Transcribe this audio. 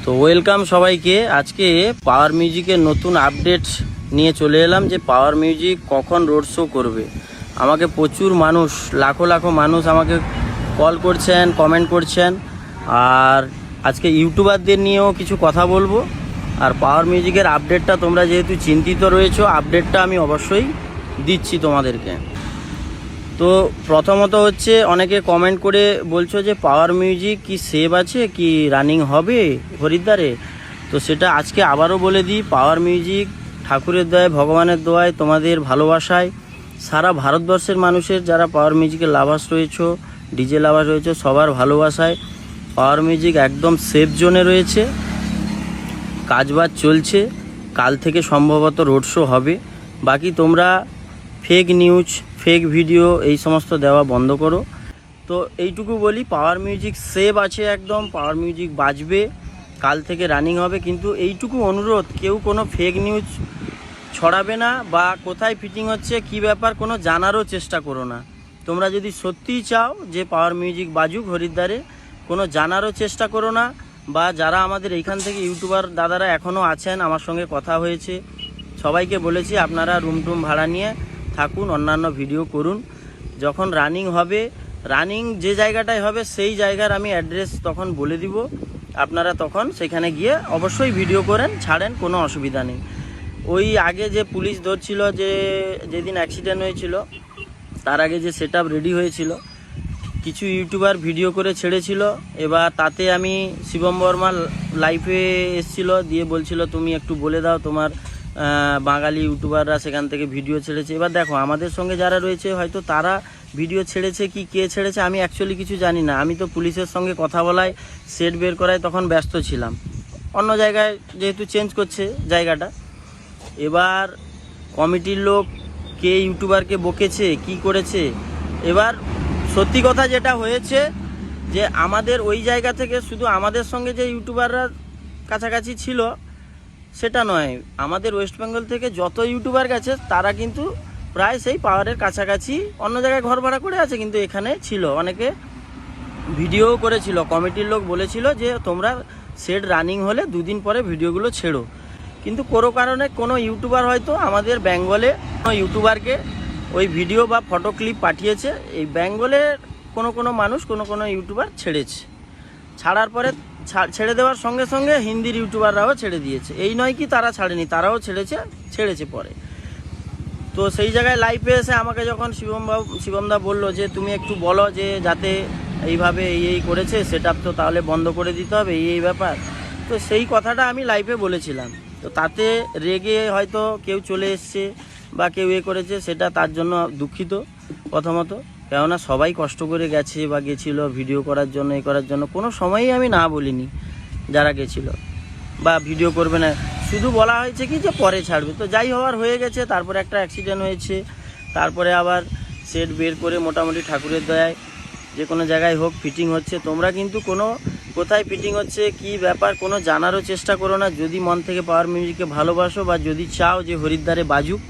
তো ওয়েলকাম সবাইকে। আজকে পাওয়ার মিউজিকের নতুন আপডেট নিয়ে চলে এলাম যে পাওয়ার মিউজিক কখন রোড শো করবে। আমাকে প্রচুর মানুষ, লাখো লাখো মানুষ আমাকে কল করছেন, কমেন্ট করছেন। আর আজকে ইউটিউবারদের নিয়েও কিছু কথা বলবো। আর পাওয়ার মিউজিকের আপডেটটা তোমরা যেহেতু চিন্তিত রয়েছো, আপডেটটা আমি অবশ্যই দিচ্ছি তোমাদেরকে। তো প্রথমত হচ্ছে অনেকে কমেন্ট করে বলছো যে পাওয়ার মিউজিক কি সেভ আছে, কি রানিং হবে হরিদ্বারে। তো সেটা আজকে আবারও বলে দিই, পাওয়ার মিউজিক ঠাকুরের দয়ায়, ভগবানের দয়ায়, তোমাদের ভালোবাসায়, সারা ভারতবর্ষের মানুষের যারা পাওয়ার মিউজিকের লাভার্স রয়েছে, ডিজে লাভার রয়েছে, সবার ভালোবাসায় পাওয়ার মিউজিক একদম সেফ জোনে রয়েছে। কাজবাজ চলছে, কাল থেকে সম্ভবত রোড শো হবে। বাকি তোমরা ফেক নিউজ, ফেক ভিডিও এই সমস্ত দেওয়া বন্ধ করো। তো এইটুকু বলি, পাওয়ার মিউজিক সেভ আছে একদম, পাওয়ার মিউজিক বাজবে, কাল থেকে রানিং হবে। কিন্তু এইটুকু অনুরোধ, কেউ কোনো ফেক নিউজ ছড়াবে না বা কোথায় ফিটিং হচ্ছে কী ব্যাপার কোনো জানারও চেষ্টা করো না। তোমরা যদি সত্যিই চাও যে পাওয়ার মিউজিক বাজুক হরিদ্বারে, কোনো জানারও চেষ্টা করো না। বা যারা আমাদের এইখান থেকে ইউটিউবার দাদারা এখনও আছেন, আমার সঙ্গে কথা হয়েছে, সবাইকে বলেছি আপনারা রুম টুম ভাড়া নিয়ে থাকুন, অন্যান্য ভিডিও করুন। যখন রানিং হবে, রানিং যে জায়গাটায় হবে সেই জায়গার আমি অ্যাড্রেস তখন বলে দিব, আপনারা তখন সেখানে গিয়ে অবশ্যই ভিডিও করেন, ছাড়েন, কোনো অসুবিধা নেই। ওই আগে যে পুলিশ ধরছিল, যেদিন অ্যাক্সিডেন্ট হয়েছিল তার আগে যে সেটআপ রেডি হয়েছিল, কিছু ইউটিউবার ভিডিও করে ছেড়েছিল। এবার তাতে আমি শিবম বর্মা লাইভে এসেছিল, দিয়ে বলছিল তুমি একটু বলে দাও তোমার বাঙালি ইউটিউবাররা সেখান থেকে ভিডিও ছেড়েছে। এবার দেখো, আমাদের সঙ্গে যারা রয়েছে হয়তো তারা ভিডিও ছেড়েছে কি কে ছেড়েছে আমি অ্যাকচুয়ালি কিছু জানি না। আমি তো পুলিশের সঙ্গে কথা বলায়, সেট বের করায় তখন ব্যস্ত ছিলাম, অন্য জায়গায় যেহেতু চেঞ্জ করছে জায়গাটা। এবার কমিটির লোক কে ইউটিউবারকে বকেছে, কি করেছে। এবার সত্যি কথা যেটা হয়েছে যে আমাদের ওই জায়গা থেকে শুধু আমাদের সঙ্গে যে ইউটিউবাররা কাছাকাছি ছিল সেটা নয়, আমাদের ওয়েস্ট বেঙ্গল থেকে যত ইউটিউবার গেছে তারা কিন্তু প্রায় সেই পাওয়ারের কাছাকাছি, অন্য জায়গায় ঘর ভাড়া করে আছে কিন্তু এখানে ছিল, অনেকে ভিডিও করেছিল। কমিটির লোক বলেছিল যে তোমরা সেট রানিং হলে দুদিন পরে ভিডিওগুলো ছেড়ো। কিন্তু কোনো কারণে কোনো ইউটিউবার হয়তো আমাদের বেঙ্গলে কোনো ইউটিউবারকে ওই ভিডিও বা ফটো ক্লিপ পাঠিয়েছে, এই বেঙ্গলের কোনো মানুষ কোনো ইউটিউবার ছেড়েছে। ছাড়ার পরে ছেড়ে দেওয়ার সঙ্গে সঙ্গে হিন্দির ইউটিউবাররাও ছেড়ে দিয়েছে। এই নয় কি তারা ছাড়েনি, তারাও ছেড়েছে পরে। তো সেই জায়গায় লাইভে এসে আমাকে যখন শিবমদা বলল যে তুমি একটু বলো যে যাতে এইভাবে এই করেছে সেটআপ, তো তাহলে বন্ধ করে দিতে হবে, এই ব্যাপার। তো সেই কথাটা আমি লাইভে বলেছিলাম। তো তাতে রেগে হয়তো কেউ চলে এসছে বা কেউ করেছে, সেটা তার জন্য দুঃখিত প্রথমত। কেননা সবাই কষ্ট করে গেছে বা গেছিলো ভিডিও করার জন্য, করার জন্য, কোনো সময়ই আমি না বলিনি যারা গেছিলো বা ভিডিও করবে না। শুধু বলা হয়েছে কি যে পরে ছাড়বে। তো যাই হওয়ার হয়ে গেছে। তারপরে একটা অ্যাক্সিডেন্ট হয়েছে, তারপরে আবার সেট বের করে মোটামুটি ঠাকুরের দয়ায় যে কোনো জায়গায় হোক ফিটিং হচ্ছে। তোমরা কিন্তু কোথায় ফিটিং হচ্ছে কি ব্যাপার কোনো জানারও চেষ্টা করো না। যদি মন থেকে পাওয়ার মিউজিককে ভালোবাসো বা যদি চাও যে হরিদ্বারে বাজুক,